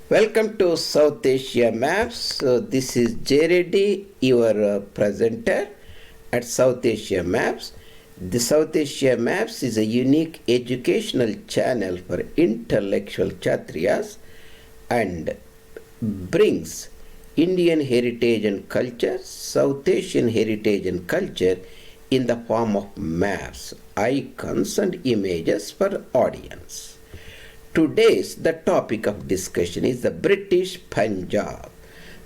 Welcome to South Asia Maps. So this is J. Reddy, your presenter at South Asia Maps. The South Asia Maps is a unique educational channel for intellectual Kshatriyas and brings Indian heritage and culture, South Asian heritage and culture in the form of maps, icons and images for audience. Today's the topic of discussion is the Biritsh Punjab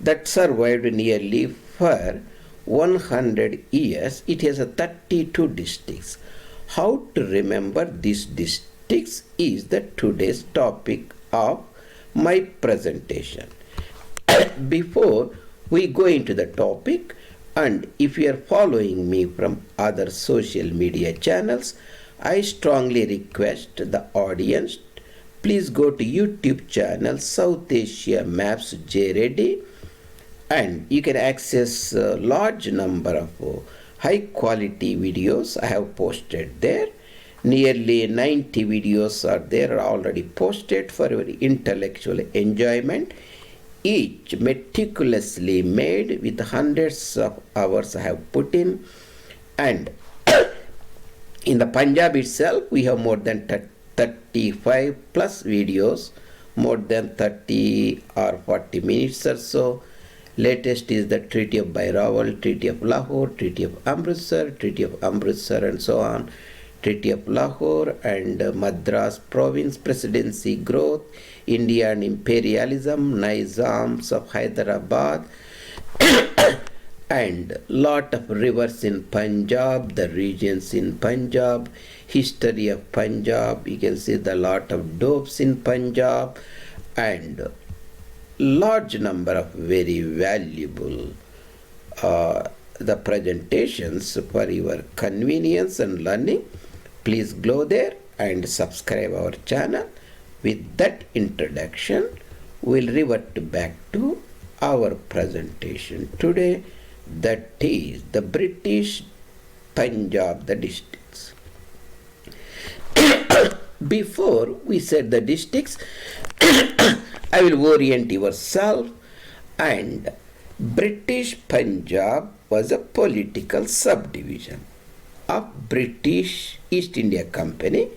that survived nearly for 100 years. It has 32 districts. How to remember these districts is the today's topic of my presentation. Before we go into the topic, and if you are following me from other social media channels, I strongly request the audience please go to YouTube channel South Asia Maps J. Reddy, and you can access a large number of high quality videos I have posted there. Nearly 90 videos are there already posted for your intellectual enjoyment, each meticulously made with hundreds of hours I have put in. And in the Punjab itself we have more than 35 plus videos, more than 30 or 40 minutes or so. Latest is the Treaty of Bairawal, Treaty of Lahore, Treaty of Amritsar, and so on. Treaty of Lahore and Madras Province Presidency growth, India and imperialism, Nizams of Hyderabad, and lot of rivers in Punjab, the regions in Punjab, history of Punjab. You can see the lot of dopes in Punjab, and large number of very valuable the presentations for your convenience and learning. Please go there and subscribe our channel. With that introduction, we'll revert back to our presentation today, that is the Biritsh Punjab, the districts. Before we said the districts, I will orient yourself. And Biritsh Punjab was a political subdivision of British East India Company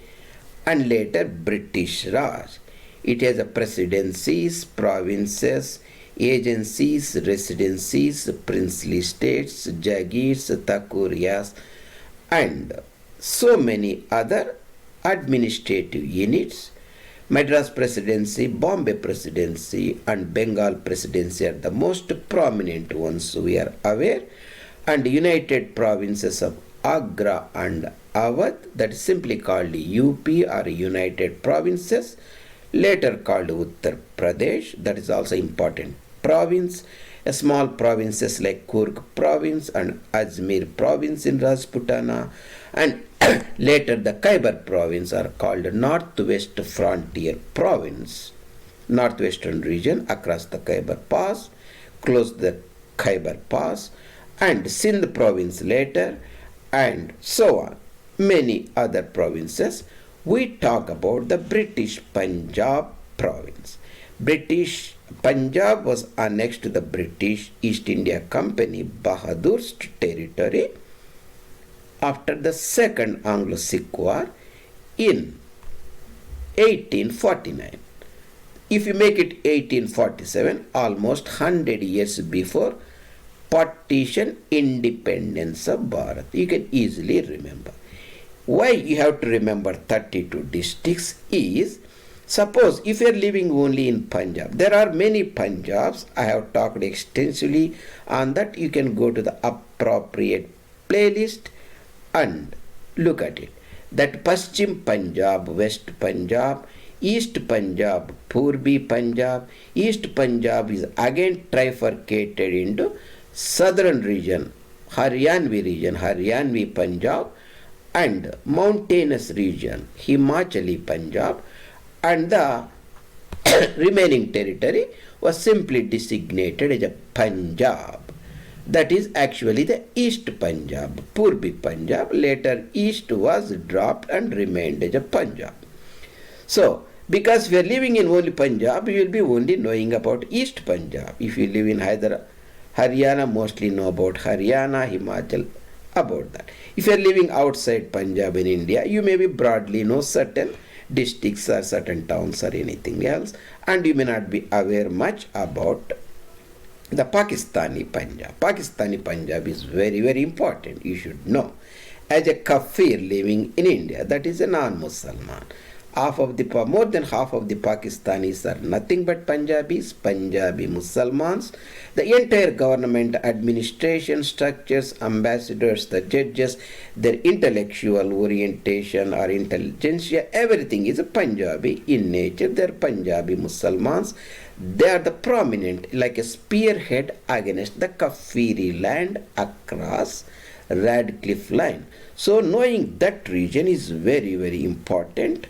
and later British Raj. It has a presidencies, provinces, agencies, residencies, princely states, jagirs, takurias, and so many other administrative units. Madras Presidency, Bombay Presidency, and Bengal Presidency are the most prominent ones we are aware, and United Provinces of Agra and Awadh, that is simply called UP or United Provinces, later called Uttar Pradesh, that is also important province. Small provinces like Kurg province and Ajmer province in Rajputana, and later the Khyber province are called Northwest Frontier province, northwestern region across the Khyber Pass, close the Khyber Pass, and Sindh province later, and so on. Many other provinces. We talk about the Biritsh Punjab province. Biritsh Punjab was annexed to the British East India Company Bahadur's territory after the Second Anglo-Sikh War in 1849. If you make it 1847, almost 100 years before partition independence of Bharat. You can easily remember. Why you have to remember 32 districts is, suppose if you are living only in Punjab, there are many Punjabs. I have talked extensively on that. You can go to the appropriate playlist and look at it. That Paschim Punjab, West Punjab, East Punjab, Purbi Punjab. East Punjab is again trifurcated into southern region, Haryanvi Punjab, and mountainous region, Himachali Punjab, and the remaining territory was simply designated as a Punjab. That is actually the East Punjab, Purbi Punjab. Later East was dropped and remained as a Punjab. So Because if you are living in only Punjab, you will be only knowing about East Punjab. If you live in Haryana, mostly know about Haryana, Himachal, about that. If you are living outside Punjab in India, you may be broadly know certain districts or certain towns or anything else, and you may not be aware much about the Pakistani Punjab. Pakistani Punjab is very, very important. You should know. As a kafir living in India, that is a non-Muslim. More than half of the Pakistanis are nothing but Punjabis, Punjabi Muslims. The entire government, administration, structures, ambassadors, the judges, their intellectual orientation or intelligentsia, everything is Punjabi in nature. They are Punjabi Muslims. They are the prominent, like a spearhead against the Kafiri land across Radcliffe line. So knowing that region is very, very important.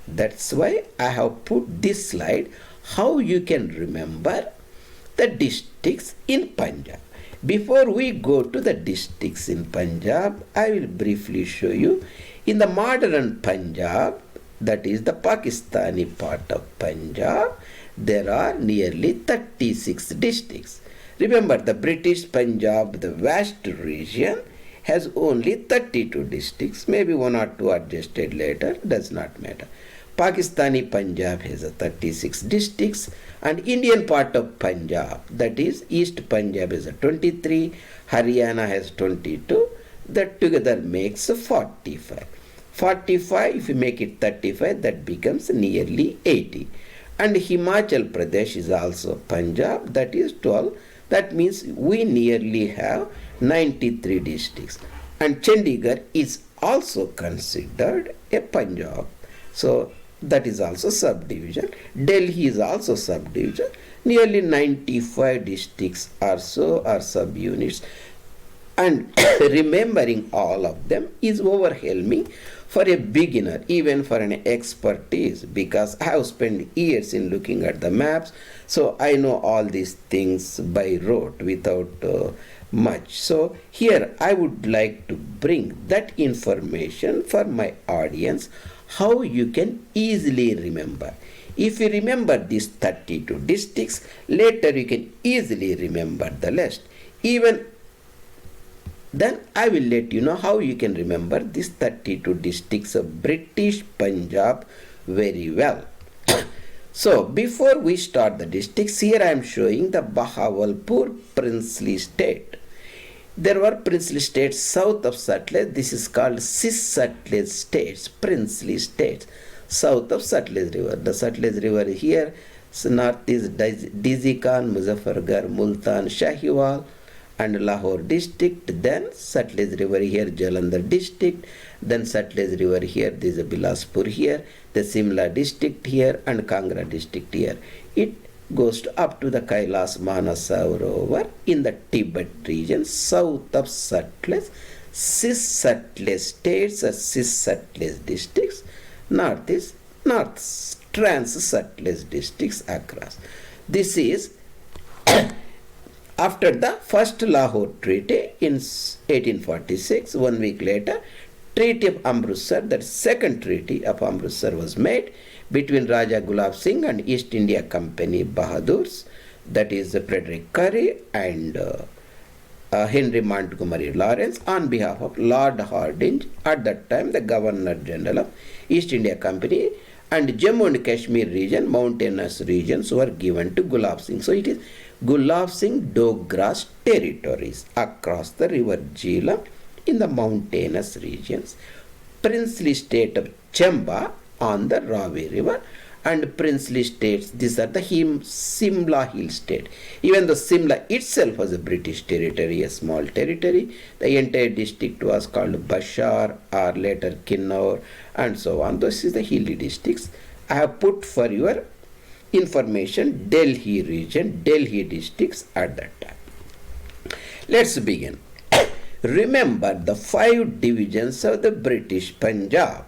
That's why I have put this slide, how you can remember the districts in Punjab. Before we go to the districts in Punjab, I will briefly show you in the modern Punjab, that is the Pakistani part of Punjab, there are nearly 36 districts. Remember, the British Punjab, the vast region, has only 32 districts, maybe one or two adjusted later, does not matter. Pakistani Punjab has 36 districts, and Indian part of Punjab, that is East Punjab, has 23, Haryana has 22, that together makes 45. 45, if you make it 35, that becomes nearly 80. And Himachal Pradesh is also Punjab, that is 12. That means we nearly have 93 districts. And Chandigarh is also considered a Punjab. So that is also subdivision. Delhi is also subdivision. Nearly 95 districts or so are subunits. And remembering all of them is overwhelming for a beginner, even for an expertise, because I have spent years in looking at the maps, so I know all these things by rote without much. So here I would like to bring that information for my audience, how you can easily remember. If you remember these 32 districts, later you can easily remember the rest. Even then I will let you know how you can remember these 32 districts of British Punjab very well. So before we start the districts, here I am showing the Bahawalpur princely state. There were princely states south of Sutlej. This is called cis-Sutlej states, princely states, south of Sutlej River. The Sutlej River here, north is Dizikan, Muzaffargarh, Multan, Shahiwal, and Lahore district. Then Sutlej River here, Jalandhar district. Then Sutlej River here, this is Bilaspur here, the Simla district here, and Kangra district here. It goes up to the Kailas Manasarovar in the Tibet region, south of Sutlej, cis-Sutlej states or cis-Sutlej districts. North is north trans-Sutlej districts across. This is after the first Lahore Treaty in 1846, 1 week later, Treaty of Amritsar, that second Treaty of Amritsar was made between Raja Gulab Singh and East India Company Bahadurs, that is Frederick Currie and Henry Montgomery Lawrence, on behalf of Lord Hardinge, at that time the Governor General of East India Company, and Jammu and Kashmir region, mountainous regions, were given to Gulab Singh. So it is Gulab Singh Dogras territories across the river Jilam in the mountainous regions, princely state of Chamba on the Ravi River, and princely states, these are the Simla Hill state. Even though Simla itself was a British territory, a small territory, the entire district was called Bashar or later Kinnaur and so on. This is the hilly districts. I have put for your information Delhi region, Delhi districts at that time. Let's begin. Remember the 5 divisions of the British Punjab.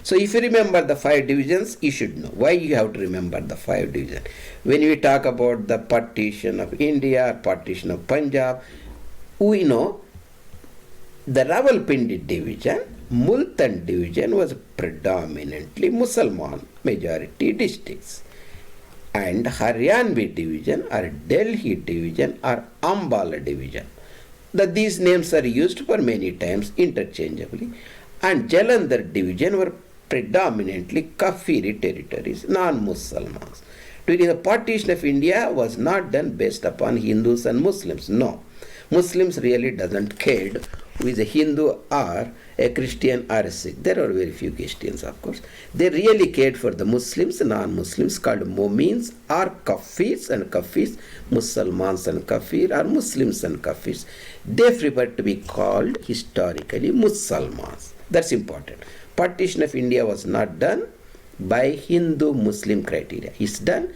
So if you remember the 5 divisions, you should know why you have to remember the 5 divisions. When we talk about the partition of India, partition of Punjab, we know the Rawalpindi division Multan division was predominantly Mussalman majority districts, and Haryanvi division or Delhi division or Ambala division. These names are used for many times interchangeably, and Jalandhar division were predominantly Kafiri territories, non-Muslims. During the partition of India was not done based upon Hindus and Muslims. No. Muslims really doesn't care who is a Hindu or a Christian or a Sikh. There are very few Christians, of course. They really cared for the Muslims, non-Muslims called Momins or Kafirs, and Kafirs, Mussalmans and Kafir, or Muslims and Kafirs. They prefer to be called historically Mussalmans. That's important. Partition of India was not done by Hindu-Muslim criteria. It's done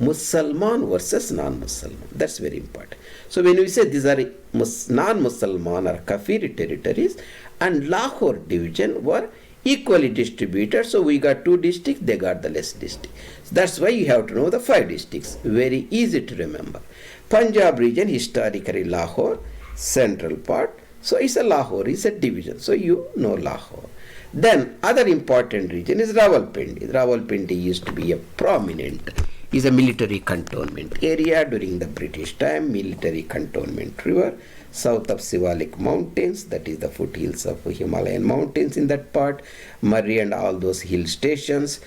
Mussalman versus non-Mussalman. That's very important. So when we say these are non-Mussalman or Kafiri territories, and Lahore division were equally distributed, so we got 2 districts, they got the less district. So that's why you have to know the 5 districts. Very easy to remember. Punjab region, historically Lahore, central part. So it's a Lahore, it's a division. So you know Lahore. Then other important region is Rawalpindi. Rawalpindi used to be a prominent, is a military cantonment area during the British time, military cantonment river, south of Sivalik mountains, that is the foothills of Himalayan mountains in that part, Murray and all those hill stations,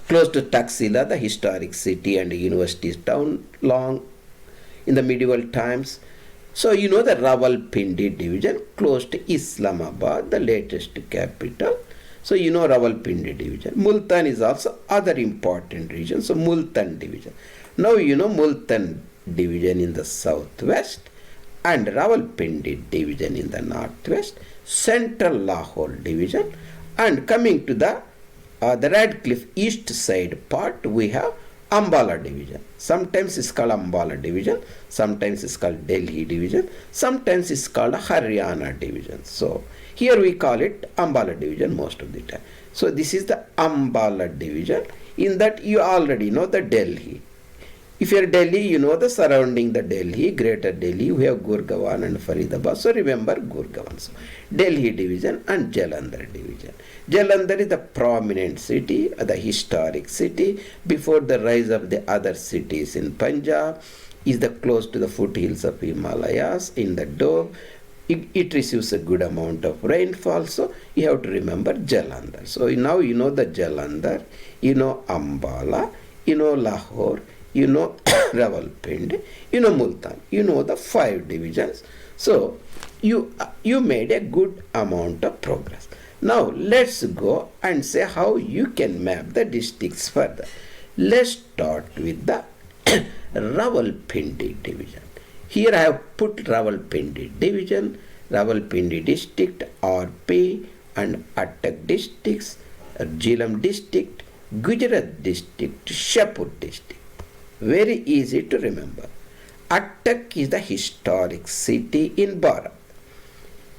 close to Taxila, the historic city and university town long in the medieval times. So you know the Rawalpindi division, close to Islamabad, the latest capital. So you know Rawalpindi division. Multan is also other important region. So Multan division. Now you know Multan division in the southwest and Rawalpindi division in the northwest, central Lahore division, and coming to the Radcliffe east side part, we have Ambala division. Sometimes it's called Ambala division, sometimes it's called Delhi division, sometimes it's called Haryana division. So here we call it Ambala division most of the time. So this is the Ambala division. In that you already know the Delhi. If you are Delhi, you know the surrounding the Delhi, Greater Delhi, we have Gurgaon and Faridabad. So remember Gurgaon. So Delhi division and Jalandhar division. Jalandhar is the prominent city, the historic city before the rise of the other cities in Punjab, is the close to the foothills of Himalayas in the Dove. It receives a good amount of rainfall, so you have to remember Jalandhar. So now you know the Jalandhar, you know Ambala, you know Lahore, you know Rawalpindi, you know Multan, you know the 5 divisions. So you made a good amount of progress. Now let's go and say how you can map the districts further. Let's start with the Rawalpindi division. Here I have put Rawalpindi division, Rawalpindi district, RP, and Attak districts, Jilam district, Gujarat district, Shapur district. Very easy to remember. Attak is the historic city in Bharat.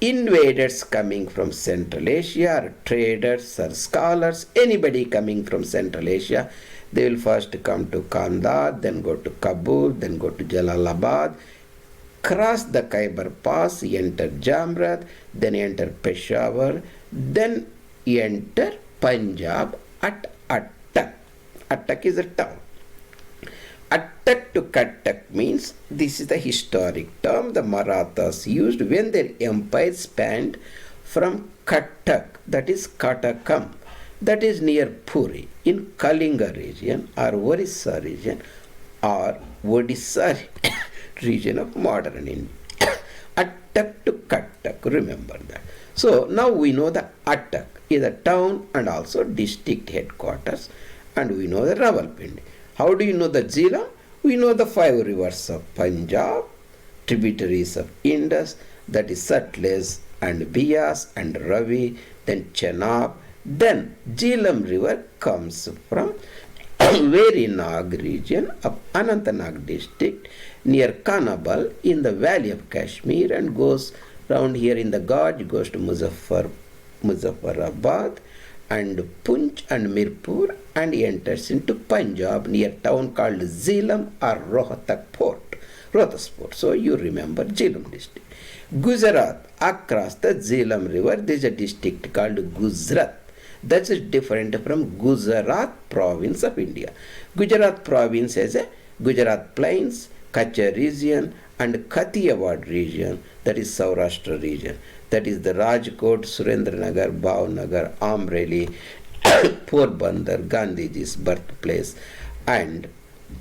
Invaders coming from Central Asia, or traders or scholars, anybody coming from Central Asia, they will first come to Kandahar, then go to Kabul, then go to Jalalabad, cross the Khyber Pass, enter Jamrat, then enter Peshawar, then enter Punjab at Attak. Attak is a town. Attak to Kattak means, this is the historic term the Marathas used when their empire spanned from Kattak, that is Katakam, that is near Puri, in Kalinga region or Orissa region or Odisha region of modern India. Attak to Kattak, remember that. So now we know the Attak is a town and also district headquarters, and we know the Rawalpindi. How do you know the Jilam? We know the 5 rivers of Punjab, tributaries of Indus, that is Satluj and Bias and Ravi, then Chenab. Then Jilam River comes from Verinag region of Anantnag district near Kanabal in the valley of Kashmir and goes round here in the Gorge, goes to Muzaffarabad and Poonch and Mirpur and enters into Punjab near town called Jilam or Rohtak Port. So you remember Jilam district. Gujarat, across the Jilam River, there is a district called Gujarat. That is different from Gujarat province of India. Gujarat province has a Gujarat Plains, Kutch region and Kathiawad region, that is Saurashtra region. That is the Rajkot, Surendranagar, Bhavnagar, Amreli, Porbandar, Gandhiji's birthplace and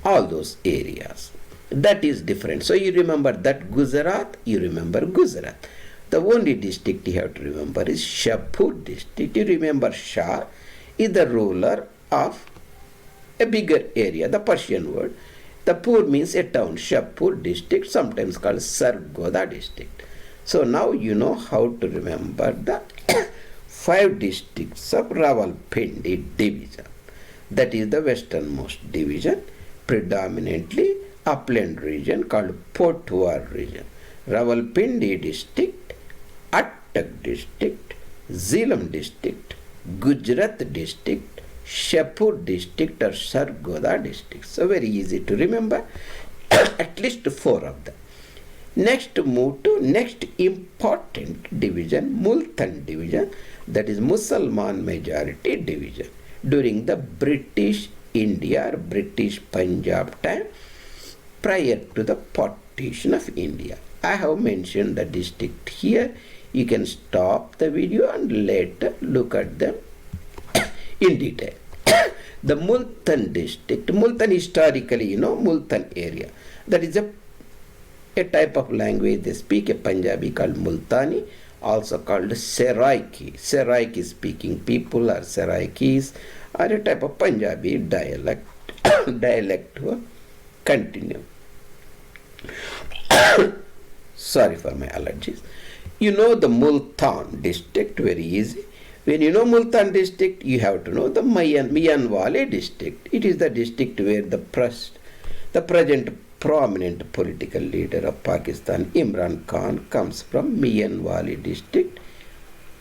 all those areas. That is different. So you remember that Gujarat, you remember Gujarat. The only district you have to remember is Shahpur district. You remember Shah is the ruler of a bigger area, the Persian word. The Pur means a town. Shahpur district, sometimes called Sargodha district. So now you know how to remember the 5 districts of Rawalpindi division. That is the westernmost division, predominantly upland region called Potwar region. Rawalpindi district, Attak district, Jilam district, Gujarat district, Shahpur district or Sargodha district. So very easy to remember, at least 4 of them. Next move to next important division, Multan division, that is Musalman majority division. During the British India or British Punjab time, prior to the partition of India. I have mentioned the district here. You can stop the video and later look at them in detail. The Multan district, Multan historically, Multan area. That is a type of language they speak, a Punjabi called Multani, also called Seraiki. Seraiki speaking people or Seraikis are a type of Punjabi dialect. Dialect to continue. Sorry for my allergies. You know the Multan district, very easy. When you know Multan district, you have to know the Mianwali district. It is the district where the present prominent political leader of Pakistan, Imran Khan, comes from. Mianwali district,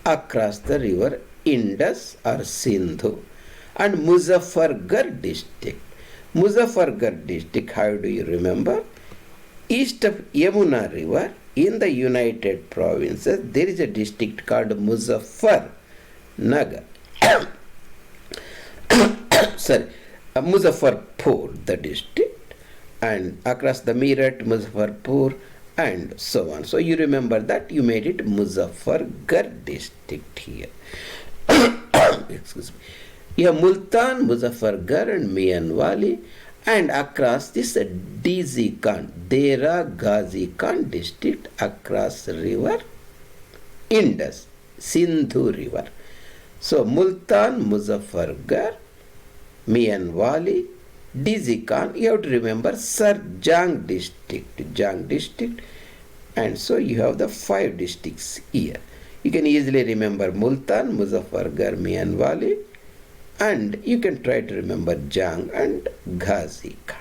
across the river Indus or Sindhu. And Muzaffargarh district. Muzaffargarh district, how do you remember? East of Yamuna River, in the United Provinces, there is a district called Muzaffarnagar. Sorry, Muzaffarpur, the district, and across the Meerut, Muzaffarpur, and so on. So you remember that, you made it Muzaffargarh district here. Excuse me. You have Multan, Muzaffargarh and Mianwali, and across this DZ Khan, Dera Ghazi Khan district, across river Indus, Sindhu river. So Multan, Muzaffargarh, Mianwali, DZ Khan, you have to remember Jang district, and so you have the 5 districts here. You can easily remember Multan, Muzaffargarh, Mianwali, and you can try to remember Jang and Ghazi Khan.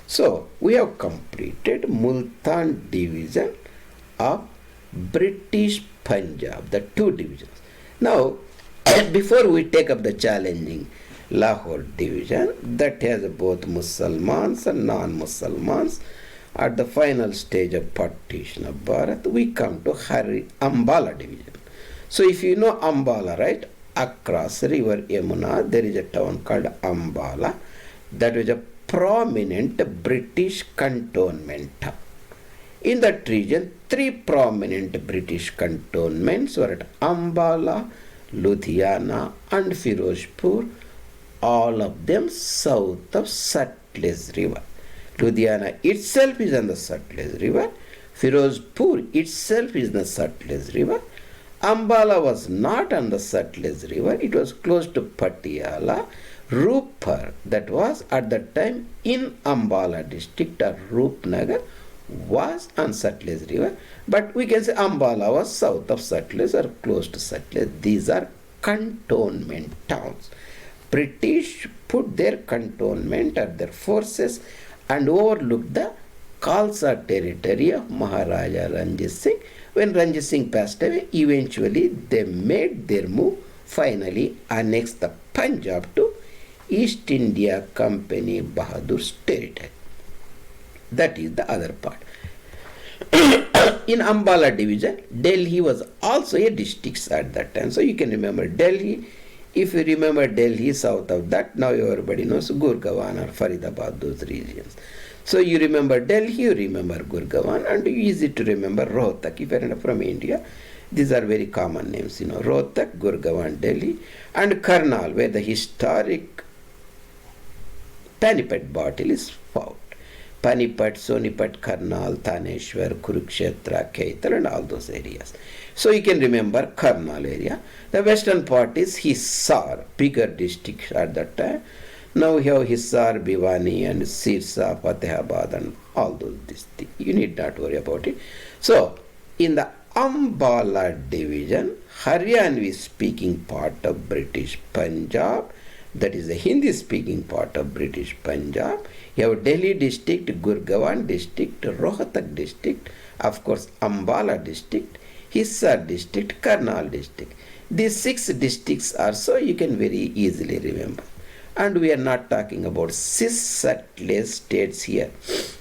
So we have completed Multan division of British Punjab, the 2 divisions. Now, before we take up the challenging Lahore division that has both Mussalmans and non-Mussalmans, at the final stage of partition of Bharat, we come to Ambala division. So if you know Ambala, right, across river Yamuna, there is a town called Ambala. That was a prominent British cantonment town. In that region, 3 prominent British cantonments were at Ambala, Ludhiana and Firozpur, all of them south of Sutlej River. Ludhiana itself is on the Sutlej River. Firozpur itself is on the Sutlej River. Ambala was not on the Sutlej River. It was close to Patiala. Rupar, that was at that time in Ambala district, or Rupnagar, was on Sutlej River. But we can say Ambala was south of Sutlej or close to Sutlej. These are cantonment towns. British put their cantonment or their forces and overlooked the Khalsa territory of Maharaja Ranjit Singh. When Ranjit Singh passed away, eventually they made their move, finally annexed the Punjab to East India Company Bahadur's territory. That is the other part. In Ambala Division, Delhi was also a district at that time. So you can remember Delhi. If you remember Delhi, south of that, now everybody knows Gurgaon or Faridabad, those regions. So you remember Delhi, you remember Gurgaon, and easy to remember Rohtak if you are from India. These are very common names, Rohtak, Gurgaon, Delhi, and Karnal, where the historic Panipat battle is fought. Panipat, Sonipat, Karnal, Thaneshwar, Kurukshetra, Kaital, and all those areas. So you can remember Karnal area. The western part is Hisar, bigger district at that time. Now we have Hisar, Bhiwani, and Sirsa, Fatehabad, and all those districts. You need not worry about it. So, in the Ambala Division, Haryanvi speaking part of British Punjab, that is the Hindi speaking part of British Punjab. You have Delhi district, Gurgaon district, Rohtak district, of course Ambala district, Hisar district, Karnal district. These 6 districts are so you can very easily remember. And we are not talking about cis-settler states here,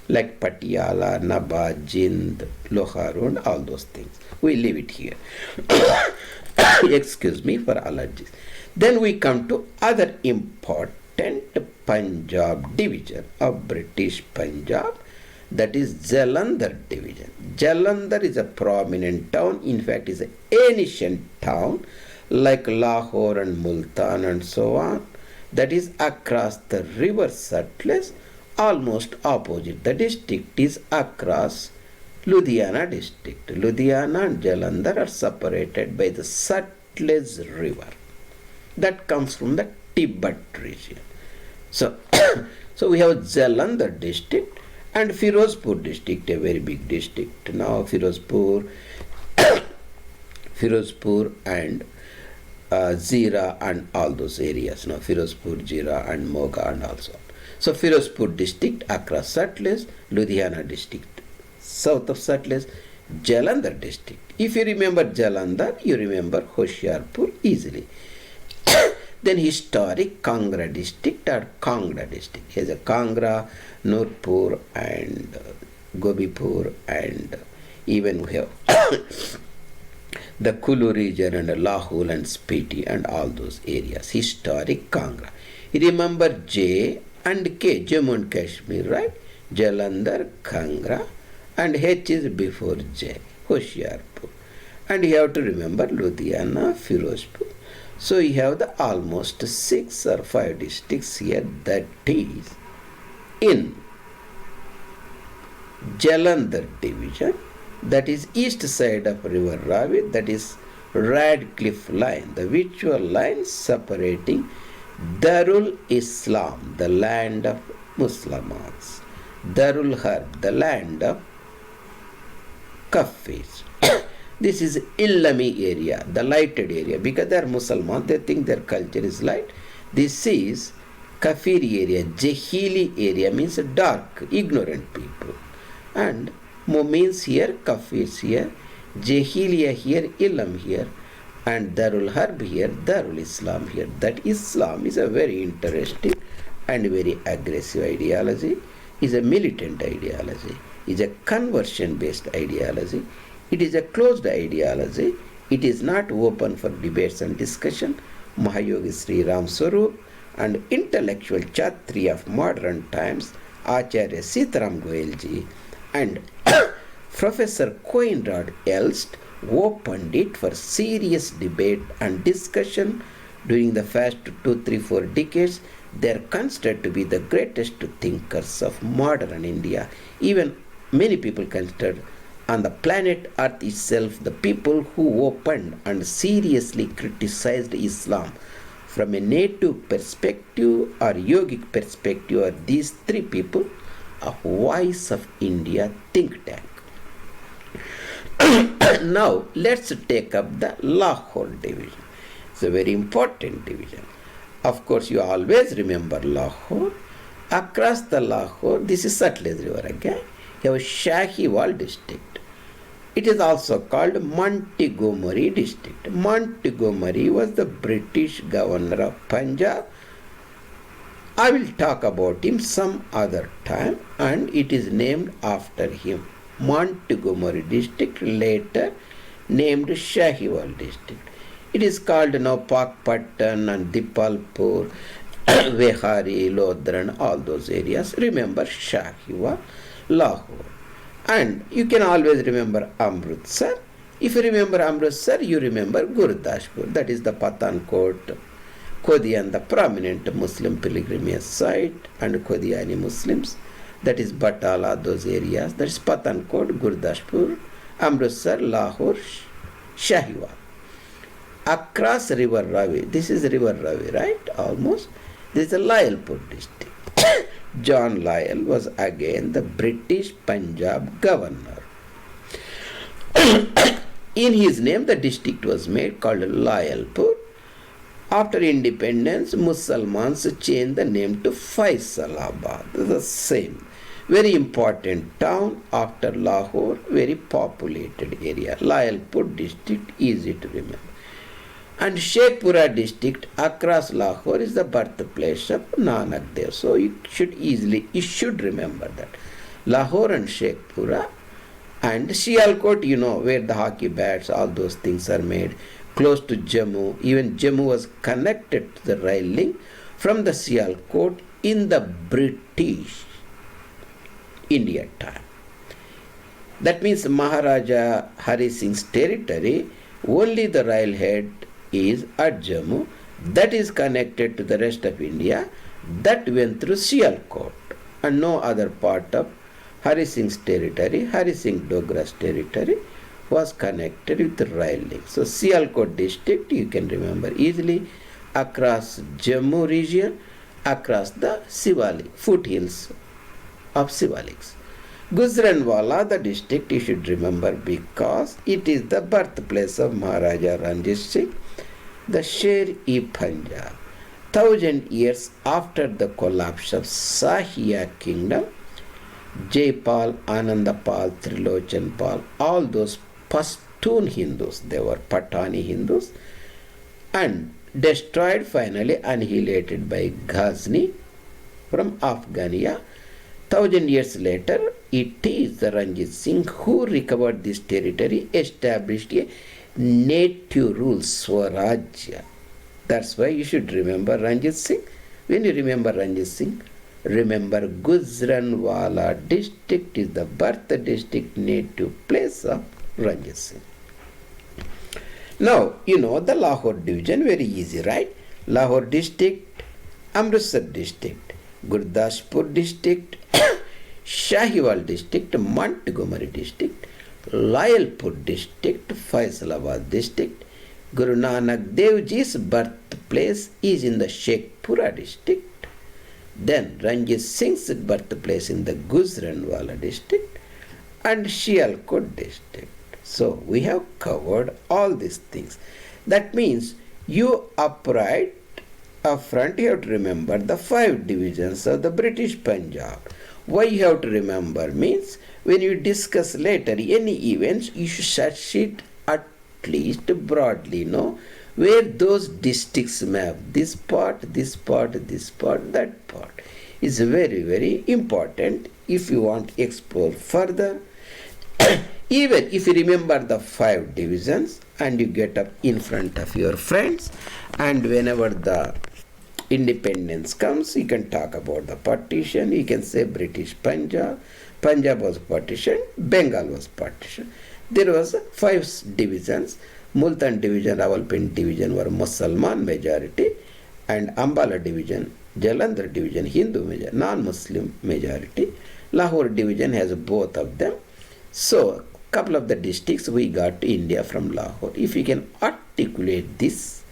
like Patiala, Nabha, Jind, Lohar, and all those things. We leave it here. Excuse me for allergies. Then we come to other important Punjab division of British Punjab, that is Jalandhar division. Jalandhar is a prominent town, in fact is an ancient town like Lahore and Multan and so on, that is across the river Atlas, almost opposite. The district is across Ludhiana district. Ludhiana and Jalandhar are separated by the Atlas river that comes from the Tibet region. So, so we have Jalandhar district and Firozpur district, a very big district. Now Firozpur and Zira and all those areas. Now Firozpur, Zira and Moga and also. So Firozpur district across Atlas, Ludhiana district south of Atlas, Jalandhar district. If you remember Jalandhar, you remember Hoshiarpur easily. Then historic Kangra district or Kangra district. Here's a Kangra, Nurpur and Gobipur, and even we have the Kulu region and Lahul and Spiti and all those areas. Historic Kangra. Remember J and K, Jammu and Kashmir, right? Jalandhar, Kangra, and H is before J, Hoshiarpur. And you have to remember Ludhiana, Firozpur. So you have the almost 6 or 5 districts here, that is in Jalandhar division, that is east side of river Ravi, that is Radcliffe line, the visual line separating Darul Islam, the land of Muslims, Darul Harb, the land of Kafis. This is Illami area, the lighted area, because they are Muslims, they think their culture is light. This is Kafiri area, Jahili area means dark, ignorant people. And means here, Kafirs here, Jahiliya here, Illam here, and Darul Harb here, Darul Islam here. That Islam is a very interesting and very aggressive ideology, is a militant ideology, is a conversion based ideology. It is a closed ideology. It is not open for debates and discussion. Mahayogi Sri Ram Swarup and intellectual Chatri of modern times, Acharya Sitaram Goelji and Professor Coinrod Elst opened it for serious debate and discussion during the first 2, 3, 4 decades. They are considered to be the greatest thinkers of modern India. Even many people considered on the planet Earth itself, the people who opened and seriously criticized Islam from a native perspective or yogic perspective are these 3 people of Voice of India think tank. Now let's take up the Lahore division. It's a very important division. Of course, you always remember Lahore. Across the Lahore, this is Satluj River again. You have Shahiwal district. It is also called Montgomery district. Montgomery was the British governor of Punjab. I will talk about him some other time, and it is named after him. Montgomery district, later named Shahiwal district. It is called now Pakpattan and Dipalpur, Vehari, Lodran, all those areas. Remember Shahiwal, Lahore. And you can always remember Amritsar. If you remember Amritsar, you remember Gurdaspur. That is the Pathankot, Qadian, the prominent Muslim pilgrimage site, and Qadiani Muslims. That is Batala, those areas. That is Pathankot, Gurdaspur, Amritsar, Lahore, Shahiwal. Across River Ravi, this is River Ravi, right? Almost. This is the Rawalpindi district. John Lyell was again the British Punjab governor. In his name, the district was made called Rawalpindi. After independence, Mussalmans changed the name to Faisalabad, the same. Very important town after Lahore, very populated area. Rawalpindi district, easy to remember. And Sheikhpura district across Lahore is the birthplace of Nanak Dev. So you should remember that. Lahore and Sheikhpura and Sialkot, you know, where the hockey bats, all those things are made, close to Jammu. Even Jammu was connected to the rail link from the Sialkot in the British India time. That means Maharaja Hari Singh's territory, only the railhead is at Jammu, that is connected to the rest of India, that went through Sialkot, and no other part of Hari Singh's territory, Hari Singh Dogra's territory, was connected with the rail link. So Sialkot district, you can remember easily, across Jammu region, across the Sivalik, foothills of Sivaliks. Gujranwala, the district, you should remember because it is the birthplace of Maharaja Ranjit Singh, the Sher-e Punjab. 1000 years after the collapse of Shahiya kingdom, Jaipal, Anandapal, Trilochanpal, all those Pashtun Hindus, they were Patani Hindus, and destroyed, finally annihilated by Ghazni from Afghania. 1000 years later, it is the Ranjit Singh who recovered this territory, established a native rule, Swarajya. That's why you should remember Ranjit Singh. When you remember Ranjit Singh, remember Gujranwala district is the birth district, native place of Ranjit Singh. Now, you know the Lahore division, very easy, right? Lahore district, Amritsar district, Gurdaspur district, Shahiwal district, Montgomery district, Rawalpindi district, Faisalabad district. Guru Nanak Dev Ji's birthplace is in the Sheikhpura district. Then Ranjit Singh's birthplace in the Gujranwala district and Sialkot district. So we have covered all these things. That means you upfront you have to remember the 5 divisions of the British Punjab. Why you have to remember means when you discuss later any events, you should search it at least broadly, know where those districts map. This part, this part, this part, that part is very, very important if you want to explore further. Even if you remember the 5 divisions and you get up in front of your friends, and whenever the independence comes, you can talk about the partition. You can say British Punjab, Punjab was partitioned, Bengal was partitioned. There was 5 divisions. Multan division, Rawalpindi division were Mussalman majority, and Ambala division, Jalandhar division, Hindu majority, non-Muslim majority. Lahore division has both of them. So, couple of the districts we got to India from Lahore. If you can articulate this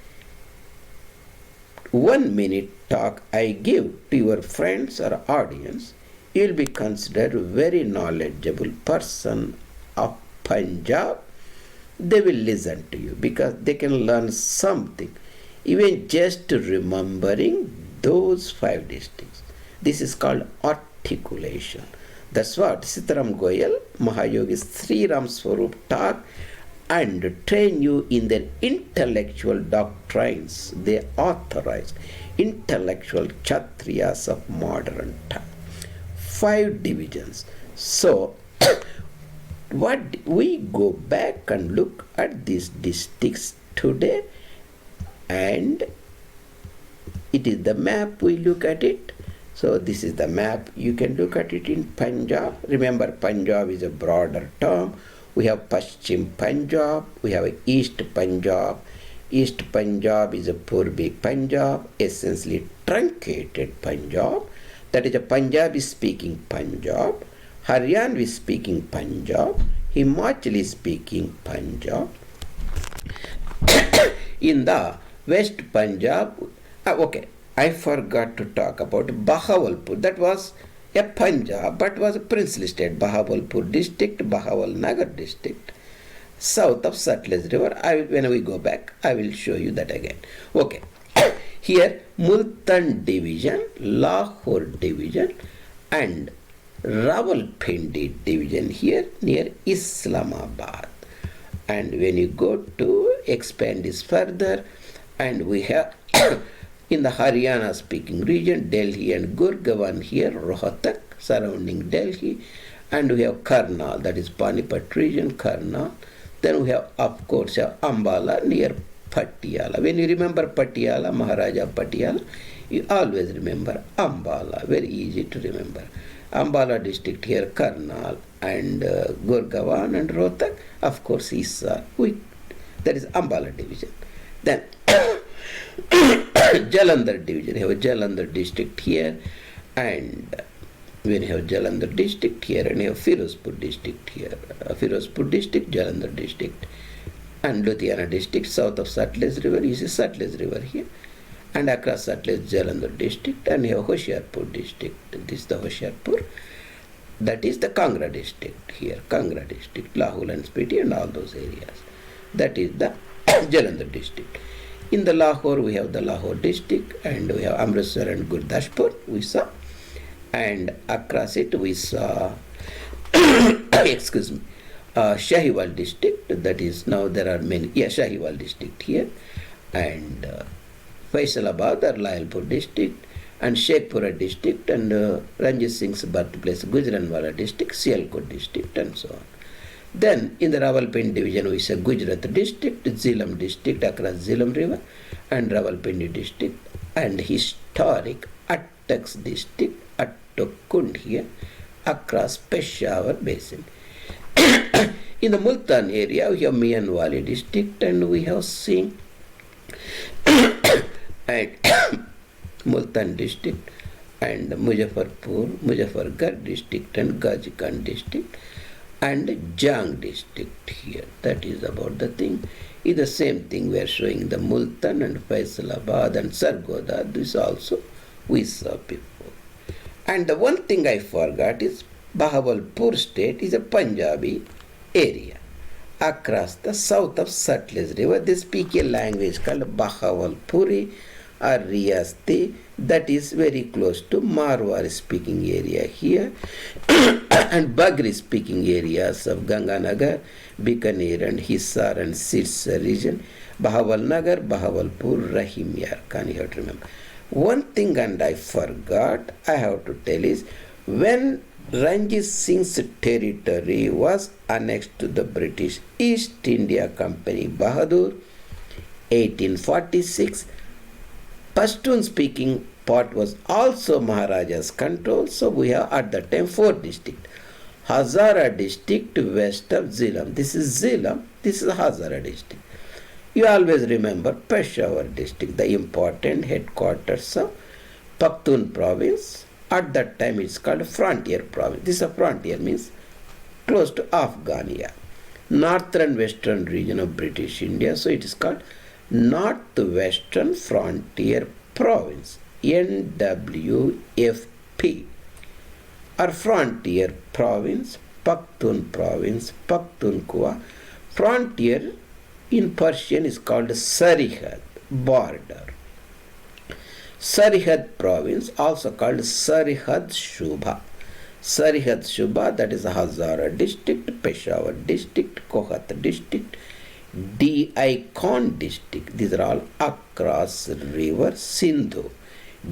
1 minute talk I give to your friends or audience, you will be considered a very knowledgeable person of Punjab. They will listen to you because they can learn something, even just remembering those 5 districts. This is called articulation. That's what Sitaram Goel, Mahayogi Sri Ram Swarup taught and train you in their intellectual doctrines. They authorized intellectual Kshatriyas of modern time. 5 divisions. So, what we go back and look at these districts today, and it is the map, we look at it. So this is the map, you can look at it in Punjab. Remember, Punjab is a broader term. We have Paschim Punjab, we have East Punjab. East Punjab is a Purbi Punjab, essentially truncated Punjab. That is a Punjabi speaking Punjab, Haryanvi speaking Punjab, Himachali speaking Punjab. In the West Punjab, okay, I forgot to talk about Bahawalpur. That was a Punjab, but was a princely state. Bahawalpur district, Bahawalnagar district, south of Sutlej River. When we go back, I will show you that again. Okay. Here, Multan Division, Lahore Division, and Rawalpindi Division here near Islamabad. And when you go to expand this further, and we have in the Haryana speaking region, Delhi and Gurgaon here, Rohtak surrounding Delhi, and we have Karnal, that is Panipat region, Karnal. Then we have, of course, Ambala near Patiala. When you remember Patiala, Maharaja Patiala, you always remember Ambala. Very easy to remember. Ambala district here, Karnal and Gurgaon and Rohtak. Of course, Issa. That is Ambala division. Then Jalandhar division. You have a Jalandhar district here, and when you have Jalandhar district here, and you have Firozpur district here. Firozpur district, Jalandhar district, and Ludhiana district, south of Sutlej River. You see Sutlej River here, and across Sutlej, Jalandhar district, and you have Hoshiarpur district. This is the Hoshiarpur. That is the Kangra district here, Kangra district, Lahul and Spiti and all those areas. That is the Jalandhar district. In the Lahore, we have the Lahore district, and we have Amritsar and Gurdashpur, we saw. And across it, we saw, excuse me, Shahiwal district, that is now there are many, Shahiwal district here, and Faisalabad or Layalpur district, and Sheikhpura district, and Ranjit Singh's birthplace, Gujranwala district, Sialkot district, and so on. Then in the Rawalpindi division, we say Gujarat district, Jilam district across Jilam River, and Rawalpindi district, and historic Attaks district, Attokund here, across Peshawar basin. In the Multan area, we have Mianwali district, and we have seen and Multan district, and Muzaffargarh district, and Gazikan district, and Jang district here. That is about the thing. It's the same thing we are showing the Multan and Faisalabad and Sargodha. This also we saw before. And the one thing I forgot is Bahawalpur state is a Punjabi area across the south of Sutlej River. They speak a language called Bahawalpuri or Riyasti, that is very close to Marwar speaking area here and Bagri speaking areas of Ganganagar, Bikaner and Hisar and Sirsa region, Bahawalnagar, Bahawalpur, Rahimyar. Can you have to remember? One thing and I forgot, I have to tell is, when Ranjit Singh's territory was annexed to the British East India Company, Bahadur, 1846, Pashtun speaking part was also Maharaja's control. So we have at the time 4 districts. Hazara district west of Jilam. This is Jilam, this is Hazara district. You always remember Peshawar district, the important headquarters of Pakhtun province. At that time it's called frontier province. This is a frontier, means close to Afghania. Northern western region of British India. So it is called Northwestern Frontier Province, NWFP, or Frontier Province, Pakhtun Province, Pakhtunkhwa. Frontier in Persian is called Sarihad, border. Sarihad Province, also called Sarihad Shubha. Sarihad Shubha, that is Hazara district, Peshawar district, Kohat district, Di-Khan district. These are all across river Sindhu.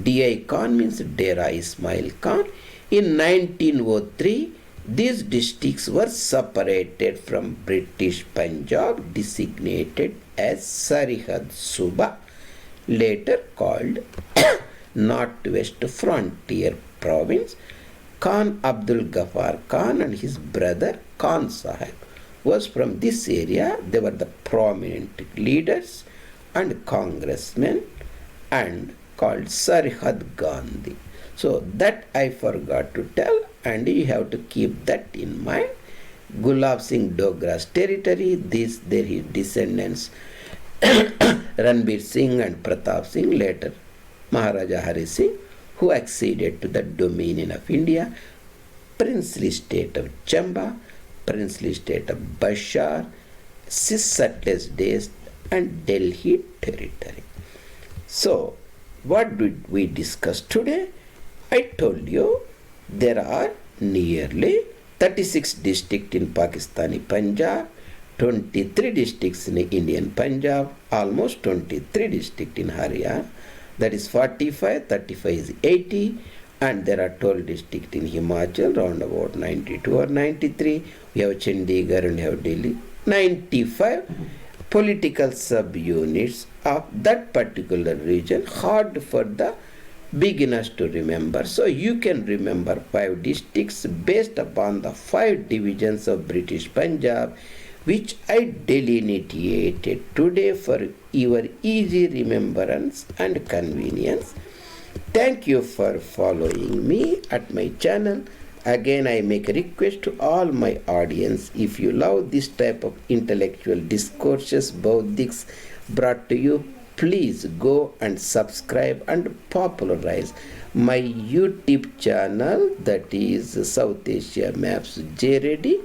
Di-Khan means Dera Ismail Khan. In 1903, These districts were separated from British Punjab, designated as Sarihad Suba, later called Northwest Frontier Province. Khan Abdul Ghaffar Khan and his brother Khan Sahib was from this area. They were the prominent leaders and congressmen and called Sarihad Gandhi. So that I forgot to tell, and you have to keep that in mind. Gulab Singh Dogra's territory, there his descendants Ranbir Singh and Pratap Singh, later Maharaja Hari Singh, who acceded to the dominion of India, princely state of Chamba, princely state of Bashar, cissetless days, and Delhi territory. So, what did we discuss today? I told you there are nearly 36 districts in Pakistani Punjab, 23 districts in Indian Punjab, almost 23 districts in Haryana. That is 45, 35 is 80, and there are 12 districts in Himachal, round about 92 or 93. We have Chandigarh and we have Delhi. 95 political subunits of that particular region, hard for the beginners to remember. So you can remember 5 districts based upon the 5 divisions of British Punjab, which I delineated today for your easy remembrance and convenience. Thank you for following me at my channel. Again, I make a request to all my audience, if you love this type of intellectual discourses, Bauddhics brought to you, please go and subscribe and popularize my YouTube channel, that is South Asia Maps J Reddy,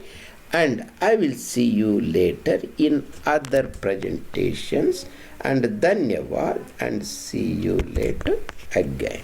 and I will see you later in other presentations, and Dhanyavad, and see you later again.